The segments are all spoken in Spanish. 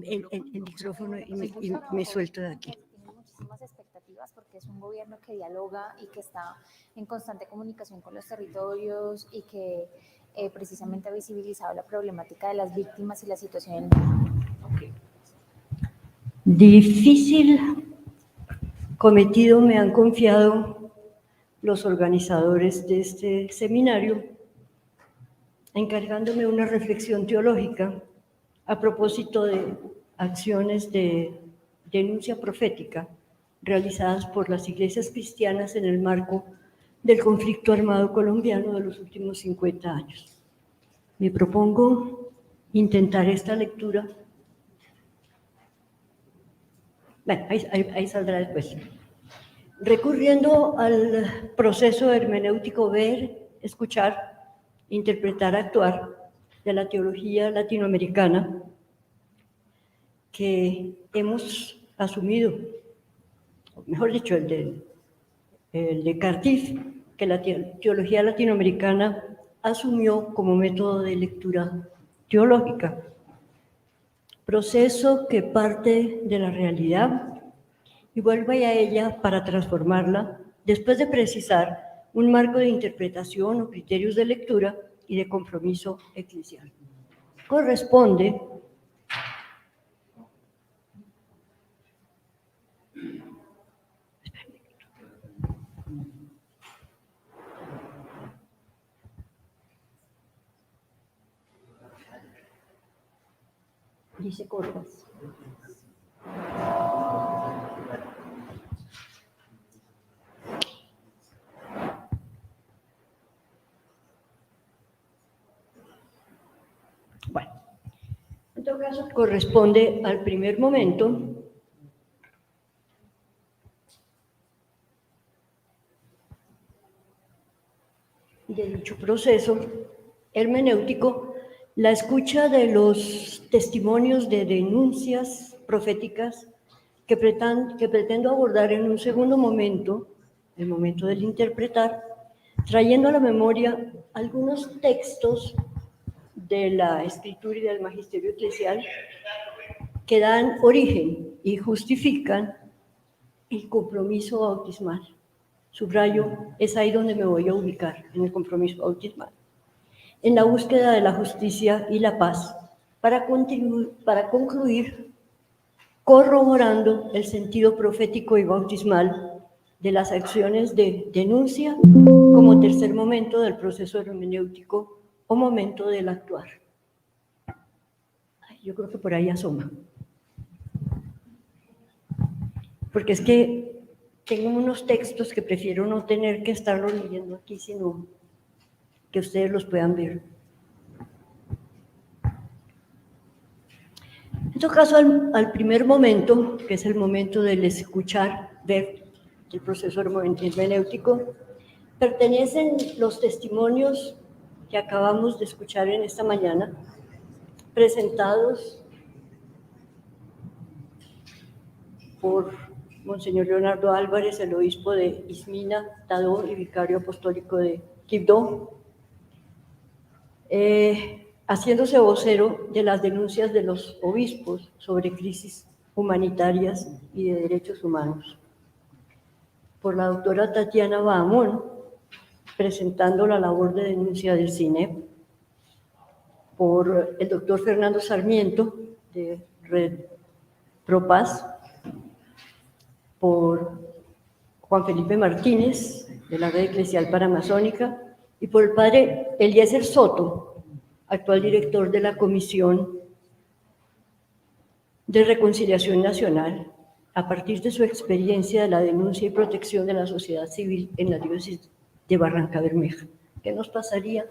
el micrófono y me suelto de aquí. Tiene muchísimas expectativas porque es un gobierno que dialoga y que está en constante comunicación con los territorios y que precisamente ha visibilizado la problemática de las víctimas y la situación. Difícil cometido me han confiado los organizadores de este seminario, encargándome una reflexión teológica a propósito de acciones de denuncia profética realizadas por las iglesias cristianas en el marco del conflicto armado colombiano de los últimos 50 años. Me propongo intentar esta lectura. Bueno, ahí saldrá después. Recurriendo al proceso hermenéutico ver, escuchar, interpretar, actuar de la teología latinoamericana que hemos asumido, o mejor dicho, el de Cardiff, que la teología latinoamericana asumió como método de lectura teológica. Proceso que parte de la realidad y vuelve a ella para transformarla después de precisar un marco de interpretación o criterios de lectura y de compromiso eclesial. Corresponde dice cortas. Bueno, en todo caso corresponde al primer momento de dicho proceso hermenéutico, la escucha de los testimonios de denuncias proféticas que pretendo abordar en un segundo momento, el momento del interpretar, trayendo a la memoria algunos textos de la Escritura y del Magisterio Eclesial que dan origen y justifican el compromiso bautismal. Subrayo, es ahí donde me voy a ubicar, en el compromiso bautismal. En la búsqueda de la justicia y la paz, para concluir corroborando el sentido profético y bautismal de las acciones de denuncia como tercer momento del proceso hermenéutico o momento del actuar. Yo creo que por ahí asoma. Porque es que tengo unos textos que prefiero no tener que estarlos leyendo aquí, sino que ustedes los puedan ver. En todo caso, al primer momento, que es el momento del escuchar, ver el proceso hermenéutico, pertenecen los testimonios que acabamos de escuchar en esta mañana, presentados por Monseñor Leonardo Álvarez, el obispo de Ismina, Tadó y vicario apostólico de Quibdó, haciéndose vocero de las denuncias de los obispos sobre crisis humanitarias y de derechos humanos. Por la doctora Tatiana Bahamón, presentando la labor de denuncia del CINEP, por el doctor Fernando Sarmiento, de Red Pro Paz, por Juan Felipe Martínez, de la Red Eclesial Paramazónica, y por el padre Eliezer Soto, actual director de la Comisión de Reconciliación Nacional, a partir de su experiencia de la denuncia y protección de la sociedad civil en la diócesis de Barrancabermeja. ¿Qué nos pasaría?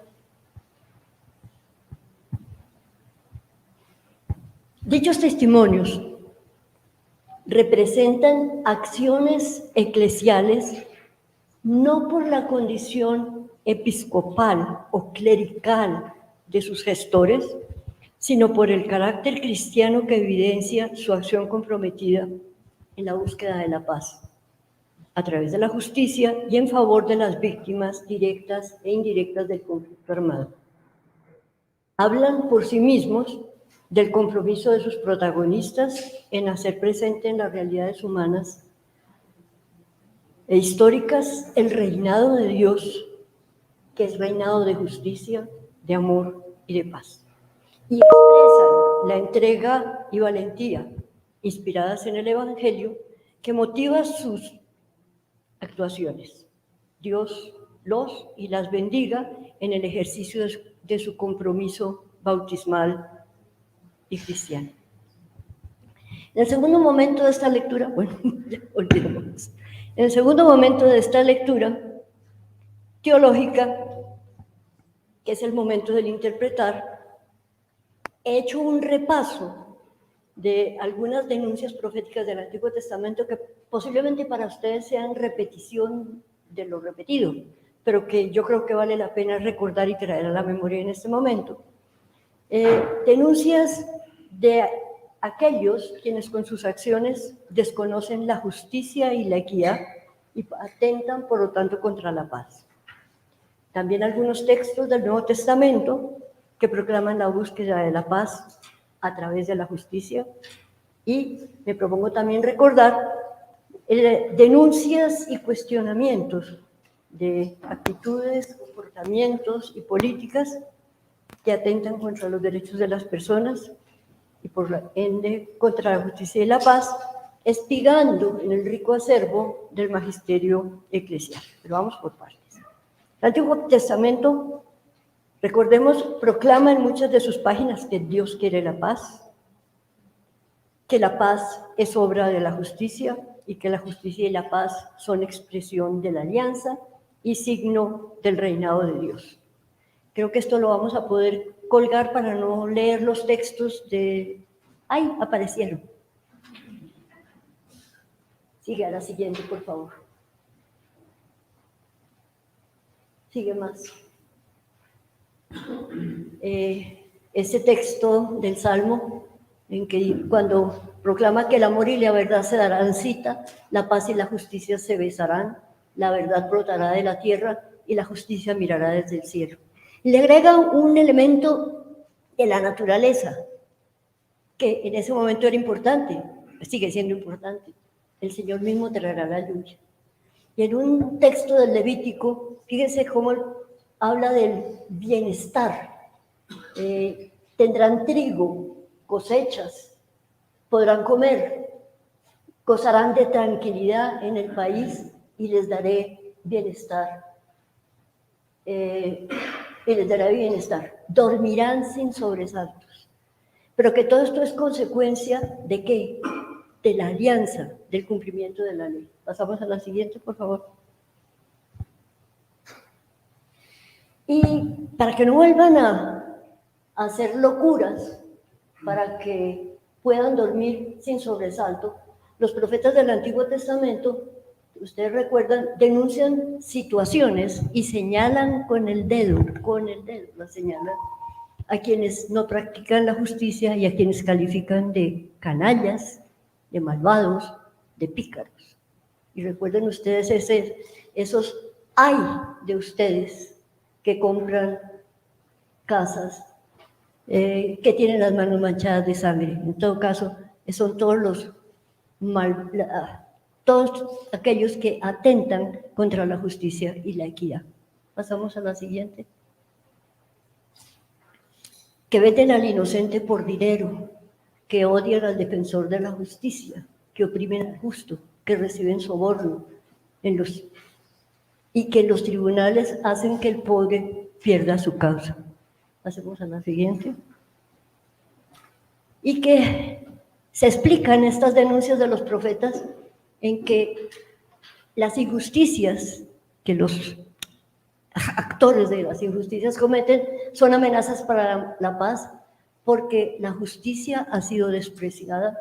Dichos testimonios representan acciones eclesiales no por la condición episcopal o clerical de sus gestores, sino por el carácter cristiano que evidencia su acción comprometida en la búsqueda de la paz, a través de la justicia y en favor de las víctimas directas e indirectas del conflicto armado. Hablan por sí mismos del compromiso de sus protagonistas en hacer presente en las realidades humanas e históricas el reinado de Dios, que es reinado de justicia, de amor y de paz. Y expresan la entrega y valentía inspiradas en el Evangelio que motiva sus actuaciones. Dios los y las bendiga en el ejercicio de su compromiso bautismal y cristiano. En el segundo momento de esta lectura, bueno, ya olvidemos. En el segundo momento de esta lectura teológica, que es el momento del interpretar, he hecho un repaso de algunas denuncias proféticas del Antiguo Testamento que posiblemente para ustedes sean repetición de lo repetido, pero que yo creo que vale la pena recordar y traer a la memoria en este momento. Denuncias de aquellos quienes con sus acciones desconocen la justicia y la equidad y atentan, por lo tanto, contra la paz. También algunos textos del Nuevo Testamento que proclaman la búsqueda de la paz a través de la justicia. Y me propongo también recordar denuncias y cuestionamientos de actitudes, comportamientos y políticas que atentan contra los derechos de las personas y por ende contra la justicia y la paz, espigando en el rico acervo del magisterio eclesial. Pero vamos por partes. El Antiguo Testamento, recordemos, proclama en muchas de sus páginas que Dios quiere la paz, que la paz es obra de la justicia y que la justicia y la paz son expresión de la alianza y signo del reinado de Dios. Creo que esto lo vamos a poder colgar para no leer los textos de... ¡Ay! Aparecieron. Sigue a la siguiente, por favor. Sigue más. Ese texto del Salmo, en que cuando proclama que el amor y la verdad se darán cita, la paz y la justicia se besarán, la verdad brotará de la tierra y la justicia mirará desde el cielo. Y le agrega un elemento de la naturaleza, que en ese momento era importante, sigue siendo importante. El Señor mismo traerá la lluvia. Y en un texto del Levítico, fíjense cómo habla del bienestar. Tendrán trigo, cosechas, podrán comer, gozarán de tranquilidad en el país y les daré bienestar. Y les dará bienestar. Dormirán sin sobresaltos. Pero que todo esto es consecuencia ¿de qué? De la alianza, del cumplimiento de la ley. Pasamos a la siguiente, por favor. Y para que no vuelvan a hacer locuras, para que puedan dormir sin sobresalto, los profetas del Antiguo Testamento, ustedes recuerdan, denuncian situaciones y señalan con el dedo, la señalan a quienes no practican la justicia y a quienes califican de canallas, de malvados, de pícaros. Y recuerden ustedes esos ay de ustedes que compran casas, que tienen las manos manchadas de sangre. En todo caso, son todos aquellos que atentan contra la justicia y la equidad. Pasamos a la siguiente. Que venden al inocente por dinero, que odian al defensor de la justicia, que oprimen al justo, que reciben soborno y que los tribunales hacen que el pobre pierda su causa. Pasemos a la siguiente. Y que se explican estas denuncias de los profetas en que las injusticias que los actores de las injusticias cometen son amenazas para la paz, porque la justicia ha sido despreciada,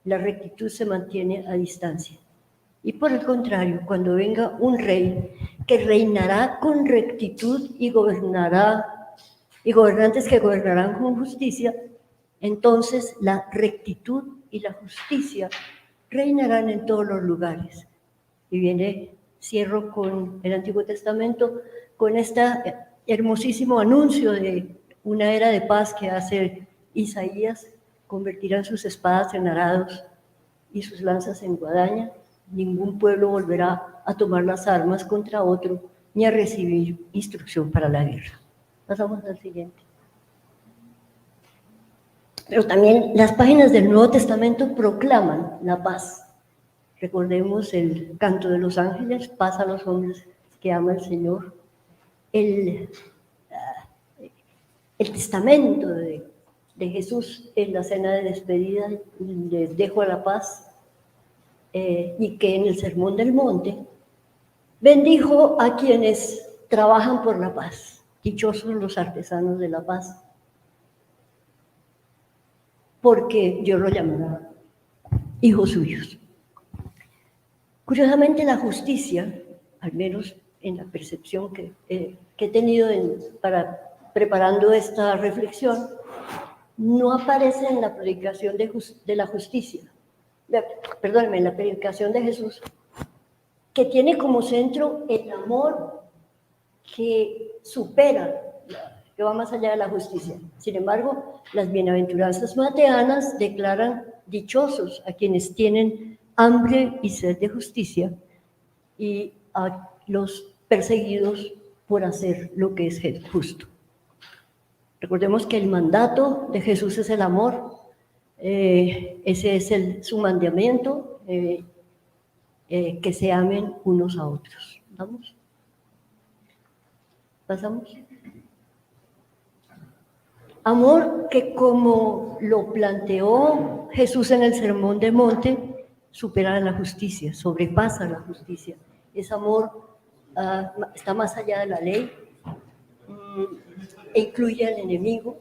la rectitud se mantiene a distancia. Y por el contrario, cuando venga un rey que reinará con rectitud y gobernantes que gobernarán con justicia, entonces la rectitud y la justicia reinarán en todos los lugares. Y cierro con el Antiguo Testamento, con este hermosísimo anuncio de una era de paz que hace Isaías, convertirán sus espadas en arados y sus lanzas en guadaña. Ningún pueblo volverá a tomar las armas contra otro ni a recibir instrucción para la guerra. Pasamos al siguiente. Pero también las páginas del Nuevo Testamento proclaman la paz. Recordemos el canto de los ángeles, paz a los hombres que ama el Señor. El testamento de Jesús en la cena de despedida, les dejo la paz, y que en el Sermón del Monte bendijo a quienes trabajan por la paz. Dichosos los artesanos de la paz, porque Dios los llamará hijos suyos. Curiosamente, la justicia, al menos en la percepción que he tenido preparando esta reflexión, no aparece en la predicación de la justicia, perdónenme, en la predicación de Jesús, que tiene como centro el amor que supera, que va más allá de la justicia. Sin embargo, las bienaventuranzas mateanas declaran dichosos a quienes tienen hambre y sed de justicia y a los perseguidos por hacer lo que es justo. Recordemos que el mandato de Jesús es el amor, ese es su mandamiento, que se amen unos a otros. ¿Vamos? ¿Pasamos? Amor que, como lo planteó Jesús en el Sermón del Monte, supera la justicia, sobrepasa la justicia. Ese amor está más allá de la ley, e incluye al enemigo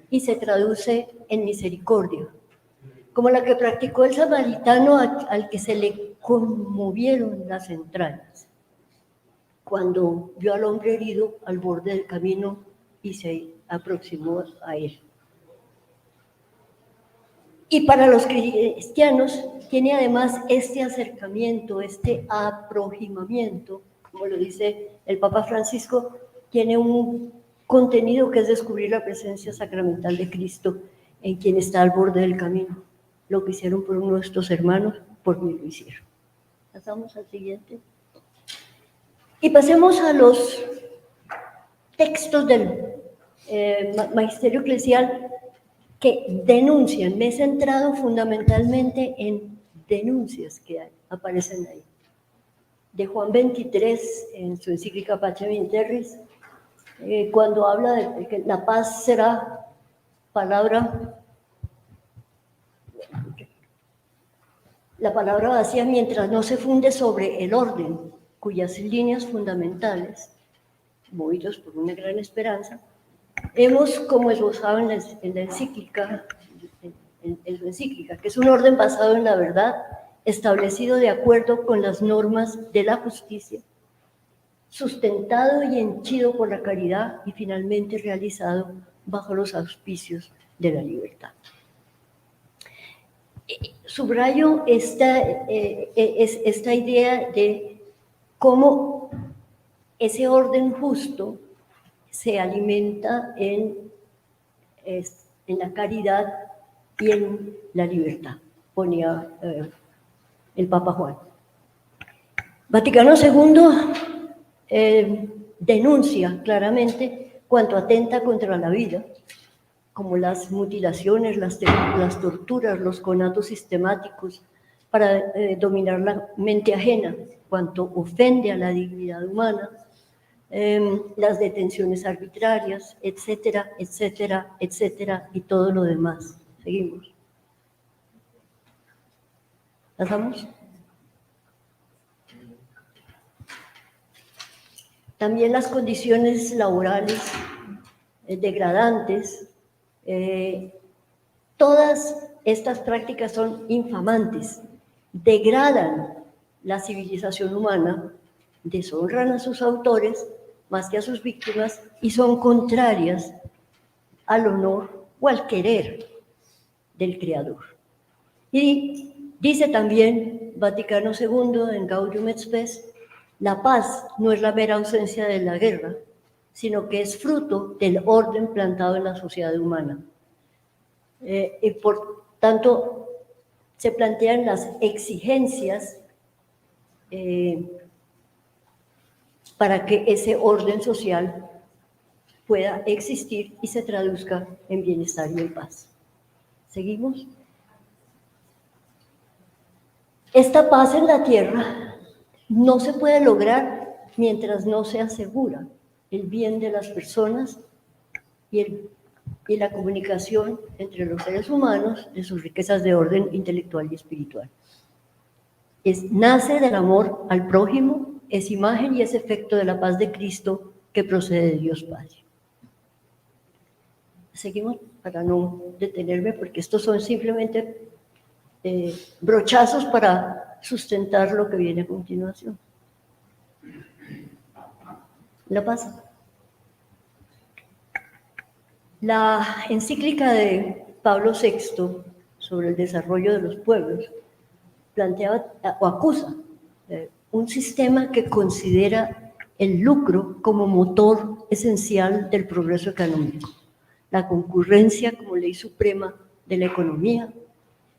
y se traduce en misericordia, como la que practicó el samaritano al que se le conmovieron las entrañas cuando vio al hombre herido al borde del camino y se aproximó a él. Y para los cristianos tiene además este acercamiento, este aproximamiento, como lo dice el Papa Francisco, tiene un contenido que es descubrir la presencia sacramental de Cristo en quien está al borde del camino. Lo que hicieron por uno de estos hermanos, por mí lo hicieron. Pasamos al siguiente. Y pasemos a los textos del Magisterio Eclesial que denuncian. Me he centrado fundamentalmente en denuncias que aparecen ahí. De Juan 23, en su encíclica Pacem in Terris, cuando habla de que la paz será palabra, la palabra vacía mientras no se funde sobre el orden, cuyas líneas fundamentales, movidos por una gran esperanza, hemos, como esbozado en la encíclica, en su encíclica, que es un orden basado en la verdad, establecido de acuerdo con las normas de la justicia, sustentado y henchido por la caridad y finalmente realizado bajo los auspicios de la libertad. Subrayo esta idea de cómo ese orden justo se alimenta en la caridad y en la libertad, ponía el Papa Juan. Vaticano II denuncia claramente cuanto atenta contra la vida, como las mutilaciones, las torturas, los conatos sistemáticos para dominar la mente ajena, cuanto ofende a la dignidad humana, las detenciones arbitrarias, etcétera, etcétera, etcétera, y todo lo demás. Seguimos. ¿Pasamos? También las condiciones laborales degradantes. Todas estas prácticas son infamantes, degradan la civilización humana, deshonran a sus autores más que a sus víctimas y son contrarias al honor o al querer del Creador. Y dice también Vaticano II en Gaudium et Spes, la paz no es la mera ausencia de la guerra, sino que es fruto del orden plantado en la sociedad humana. Y por tanto se plantean las exigencias para que ese orden social pueda existir y se traduzca en bienestar y en paz. ¿Seguimos? Esta paz en la tierra no se puede lograr mientras no se asegura el bien de las personas y la comunicación entre los seres humanos de sus riquezas de orden intelectual y espiritual. Nace del amor al prójimo, es imagen y es efecto de la paz de Cristo que procede de Dios Padre. Seguimos para no detenerme, porque estos son simplemente brochazos para sustentar lo que viene a continuación. La paz. La encíclica de Pablo VI sobre el desarrollo de los pueblos plantea o acusa un sistema que considera el lucro como motor esencial del progreso económico, la concurrencia como ley suprema de la economía,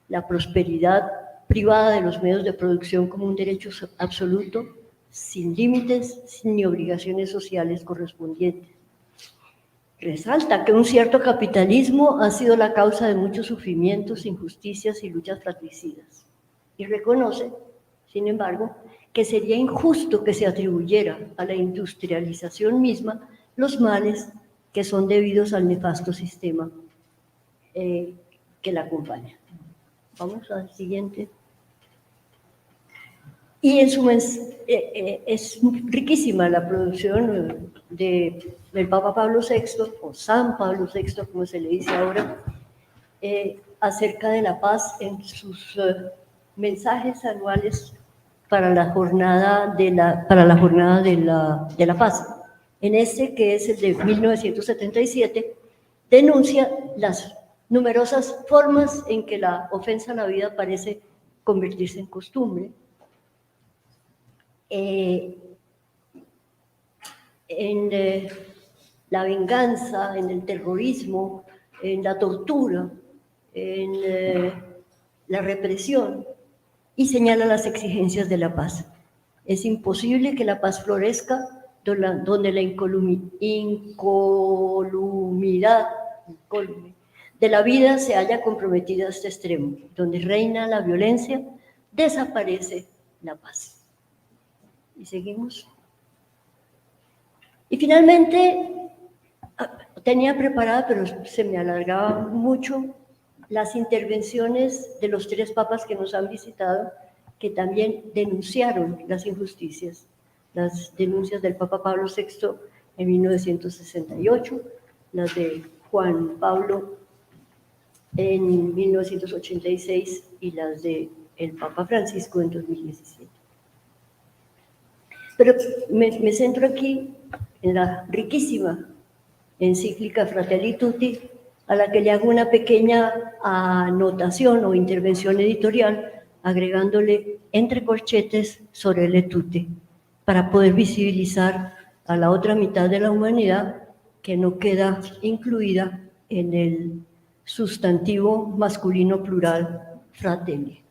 la prosperidad privada de los medios de producción como un derecho absoluto, sin límites ni obligaciones sociales correspondientes. Resalta que un cierto capitalismo ha sido la causa de muchos sufrimientos, injusticias y luchas fratricidas. Y reconoce, sin embargo, que sería injusto que se atribuyera a la industrialización misma los males que son debidos al nefasto sistema que la acompaña. Vamos al siguiente. Y en su es riquísima la producción del Papa Pablo VI, o San Pablo VI, como se le dice ahora, acerca de la paz en sus mensajes anuales para la jornada de la paz. En este, que es el de 1977, denuncia las numerosas formas en que la ofensa a la vida parece convertirse en costumbre, en la venganza, en el terrorismo, en la tortura, en la represión, y señala las exigencias de la paz. Es imposible que la paz florezca donde la incolumidad de la vida se haya comprometido a este extremo. Donde reina la violencia, desaparece la paz. Y seguimos. Y finalmente, tenía preparada, pero se me alargaba mucho, las intervenciones de los 3 papas que nos han visitado, que también denunciaron las injusticias, las denuncias del Papa Pablo VI en 1968, las de Juan Pablo en 1986 y las del Papa Francisco en 2017. Pero me centro aquí en la riquísima encíclica Fratelli Tutti, a la que le hago una pequeña anotación o intervención editorial, agregándole entre corchetes Sorelle Tutti, para poder visibilizar a la otra mitad de la humanidad que no queda incluida en el sustantivo masculino plural fratelli.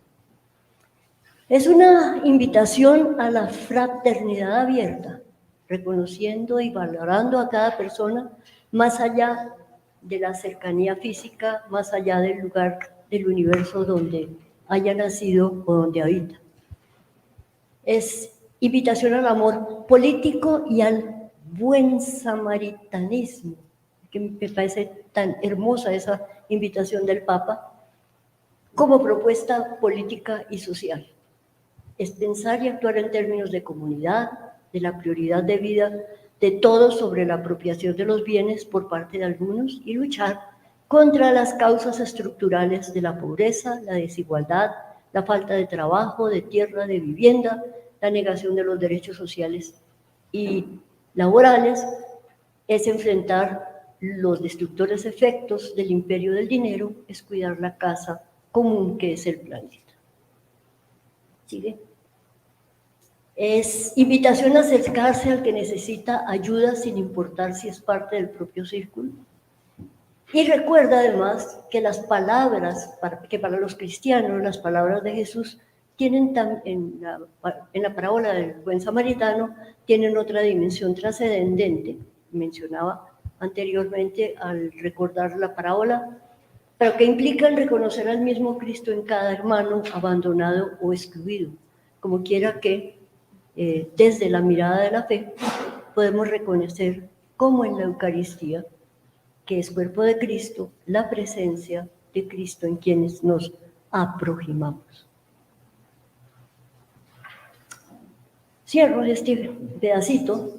Es una invitación a la fraternidad abierta, reconociendo y valorando a cada persona más allá de la cercanía física, más allá del lugar del universo donde haya nacido o donde habita. Es invitación al amor político y al buen samaritanismo, que me parece tan hermosa esa invitación del Papa, como propuesta política y social. Es pensar y actuar en términos de comunidad, de la prioridad de vida de todos sobre la apropiación de los bienes por parte de algunos y luchar contra las causas estructurales de la pobreza, la desigualdad, la falta de trabajo, de tierra, de vivienda, la negación de los derechos sociales y laborales. Es enfrentar los destructores efectos del imperio del dinero, es cuidar la casa común que es el planeta. ¿Sigue? Es invitación a acercarse al que necesita ayuda sin importar si es parte del propio círculo. Y recuerda además que las palabras, que para los cristianos las palabras de Jesús tienen en la parábola del buen samaritano, tienen otra dimensión trascendente. Mencionaba anteriormente al recordar la parábola, pero que implica el reconocer al mismo Cristo en cada hermano abandonado o excluido, como quiera que desde la mirada de la fe podemos reconocer cómo en la Eucaristía, que es cuerpo de Cristo, la presencia de Cristo en quienes nos aproximamos. Cierro este pedacito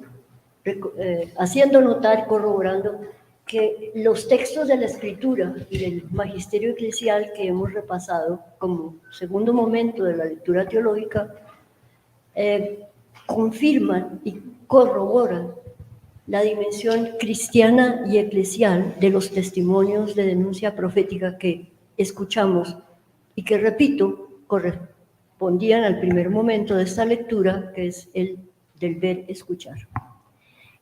haciendo notar, corroborando, que los textos de la Escritura y del magisterio eclesial que hemos repasado como segundo momento de la lectura teológica confirman y corroboran la dimensión cristiana y eclesial de los testimonios de denuncia profética que escuchamos y que, repito, correspondían al primer momento de esta lectura, que es el del ver-escuchar.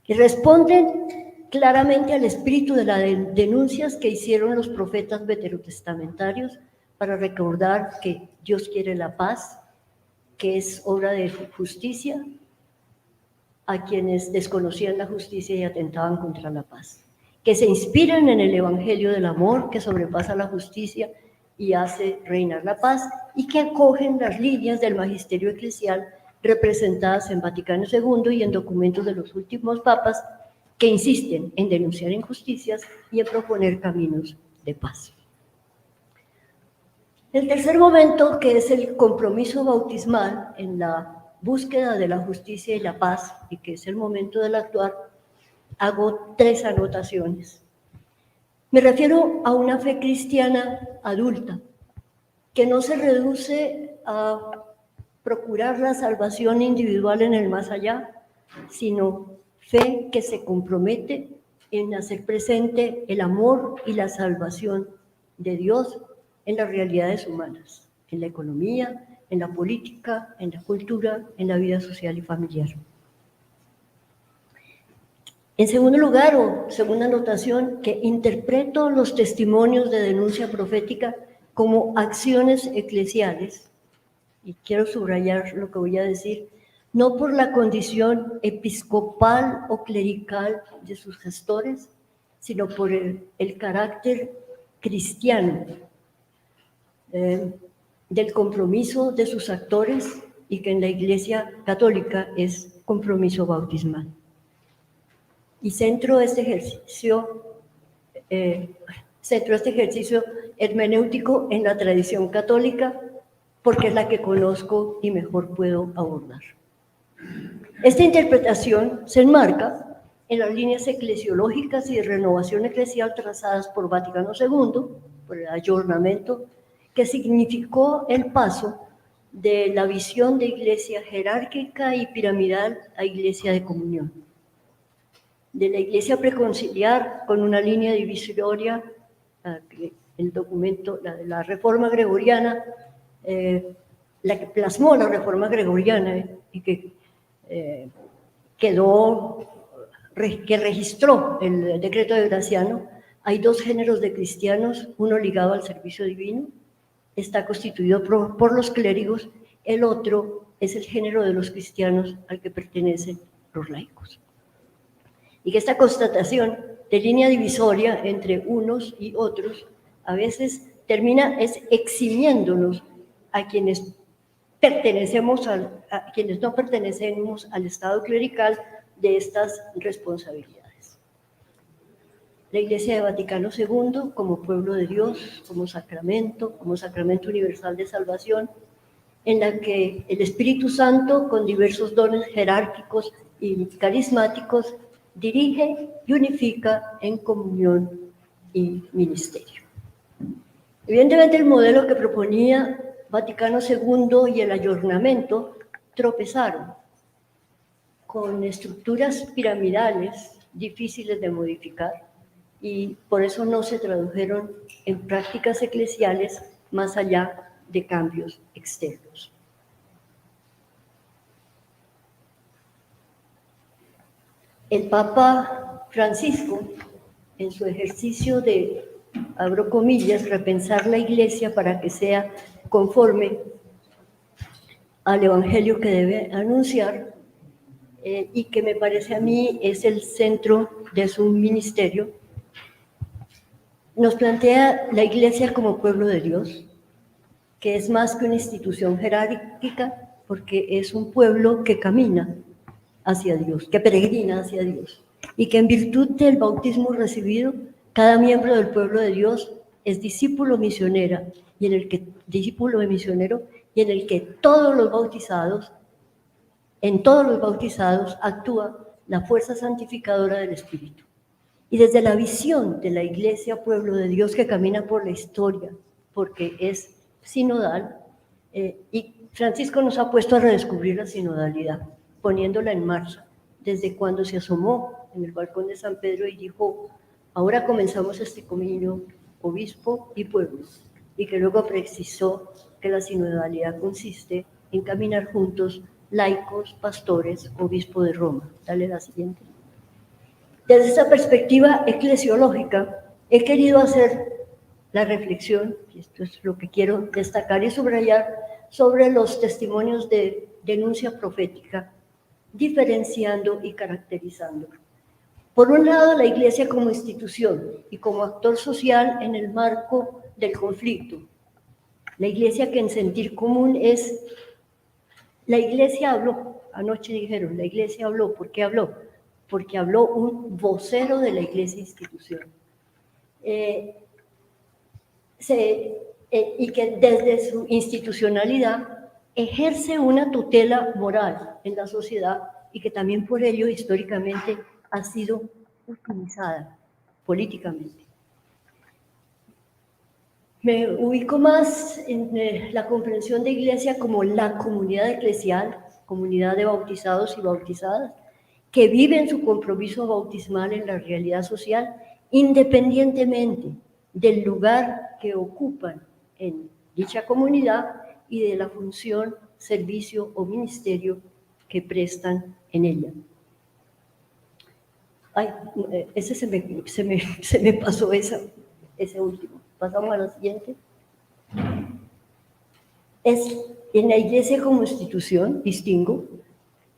Que responden claramente al espíritu de las denuncias que hicieron los profetas veterotestamentarios para recordar que Dios quiere la paz, que es obra de justicia, a quienes desconocían la justicia y atentaban contra la paz, que se inspiran en el evangelio del amor que sobrepasa la justicia y hace reinar la paz, y que acogen las líneas del magisterio eclesial representadas en Vaticano II y en documentos de los últimos papas que insisten en denunciar injusticias y en proponer caminos de paz. El tercer momento, que es el compromiso bautismal en la búsqueda de la justicia y la paz, y que es el momento del actuar, hago 3 anotaciones. Me refiero a una fe cristiana adulta, que no se reduce a procurar la salvación individual en el más allá, sino fe que se compromete en hacer presente el amor y la salvación de Dios en las realidades humanas, en la economía, en la política, en la cultura, en la vida social y familiar. En segundo lugar, o segunda anotación, que interpreto los testimonios de denuncia profética como acciones eclesiales, y quiero subrayar lo que voy a decir, no por la condición episcopal o clerical de sus gestores, sino por el carácter cristiano del compromiso de sus actores, y que en la Iglesia Católica es compromiso bautismal. Y centro este ejercicio hermenéutico en la tradición católica, porque es la que conozco y mejor puedo abordar. Esta interpretación se enmarca en las líneas eclesiológicas y de renovación eclesial trazadas por Vaticano II, por el ayornamiento, que significó el paso de la visión de iglesia jerárquica y piramidal a iglesia de comunión, de la iglesia preconciliar con una línea divisoria, el documento, la reforma gregoriana, la que plasmó la reforma gregoriana y que que registró el decreto de Graciano. Hay 2 géneros de cristianos, uno ligado al servicio divino, está constituido por los clérigos, el otro es el género de los cristianos al que pertenecen los laicos. Y que esta constatación de línea divisoria entre unos y otros a veces termina eximiéndonos a quienes quienes no pertenecemos al Estado clerical de estas responsabilidades. La Iglesia de Vaticano II, como pueblo de Dios, como sacramento universal de salvación, en la que el Espíritu Santo, con diversos dones jerárquicos y carismáticos, dirige y unifica en comunión y ministerio. Evidentemente, el modelo que proponía Vaticano II y el ayornamiento tropezaron con estructuras piramidales difíciles de modificar, y por eso no se tradujeron en prácticas eclesiales más allá de cambios externos. El Papa Francisco en su ejercicio de, abro comillas, repensar la Iglesia para que sea conforme al Evangelio que debe anunciar, y que me parece a mí es el centro de su ministerio, nos plantea la Iglesia como pueblo de Dios, que es más que una institución jerárquica, porque es un pueblo que camina hacia Dios, que peregrina hacia Dios, y que en virtud del bautismo recibido, cada miembro del pueblo de Dios es discípulo misionero, y en el que todos los bautizados, en todos los bautizados actúa la fuerza santificadora del Espíritu. Y desde la visión de la Iglesia, pueblo de Dios que camina por la historia, porque es sinodal, y Francisco nos ha puesto a redescubrir la sinodalidad, poniéndola en marcha, desde cuando se asomó en el balcón de San Pedro y dijo, ahora comenzamos este camino, obispo y pueblo, y que luego precisó que la sinodalidad consiste en caminar juntos laicos, pastores, obispo de Roma. Dale la siguiente. Desde esa perspectiva eclesiológica, he querido hacer la reflexión, y esto es lo que quiero destacar y subrayar, sobre los testimonios de denuncia profética, diferenciando y caracterizando. Por un lado, la Iglesia como institución y como actor social en el marco del conflicto. La Iglesia que en sentir común es, la Iglesia habló, anoche dijeron, la Iglesia habló, ¿por qué habló? Porque habló un vocero de la Iglesia institución. Y que desde su institucionalidad ejerce una tutela moral en la sociedad y que también por ello históricamente ha sido utilizada políticamente. Me ubico más en la comprensión de Iglesia como la comunidad eclesial, comunidad de bautizados y bautizadas, que viven su compromiso bautismal en la realidad social, independientemente del lugar que ocupan en dicha comunidad y de la función, servicio o ministerio que prestan en ella. Ay, ese se me pasó ese último. Pasamos a la siguiente. Es en la Iglesia como institución, distingo,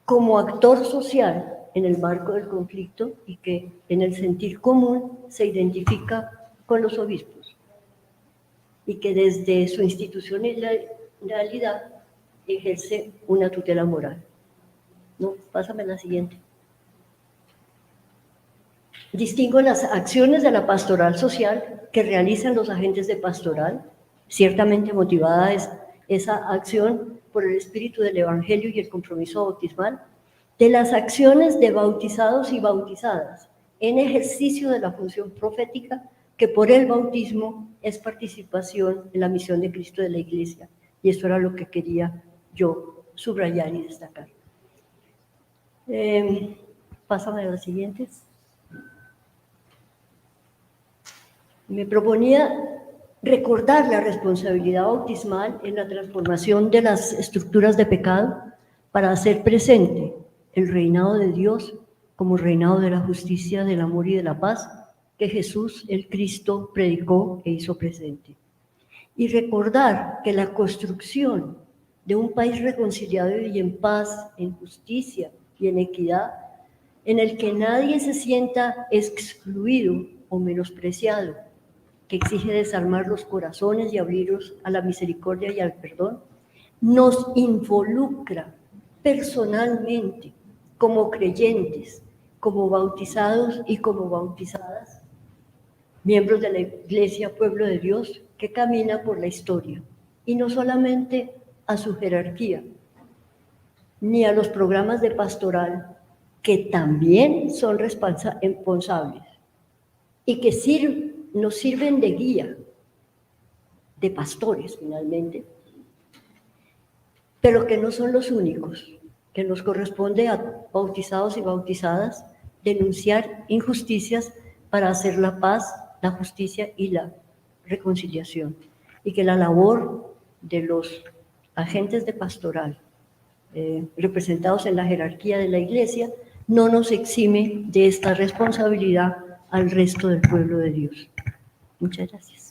como actor social en el marco del conflicto y que en el sentir común se identifica con los obispos y que desde su institucionalidad ejerce una tutela moral. No, pásame la siguiente. Distingo las acciones de la pastoral social que realizan los agentes de pastoral, ciertamente motivada esa acción por el espíritu del Evangelio y el compromiso bautismal, de las acciones de bautizados y bautizadas en ejercicio de la función profética que por el bautismo es participación en la misión de Cristo de la Iglesia. Y esto era lo que quería yo subrayar y destacar. Pásame a las siguientes. Me proponía recordar la responsabilidad bautismal en la transformación de las estructuras de pecado para hacer presente el reinado de Dios como reinado de la justicia, del amor y de la paz que Jesús, el Cristo, predicó e hizo presente. Y recordar que la construcción de un país reconciliado y en paz, en justicia y en equidad, en el que nadie se sienta excluido o menospreciado, que exige desarmar los corazones y abrirlos a la misericordia y al perdón, nos involucra personalmente como creyentes, como bautizados y como bautizadas, miembros de la Iglesia, pueblo de Dios, que camina por la historia, y no solamente a su jerarquía, ni a los programas de pastoral, que también son responsables, y que nos sirven de guía, de pastores finalmente, pero que no son los únicos, que nos corresponde a bautizados y bautizadas denunciar injusticias para hacer la paz, la justicia y la reconciliación, y que la labor de los agentes de pastoral representados en la jerarquía de la Iglesia no nos exime de esta responsabilidad al resto del pueblo de Dios. Muchas gracias.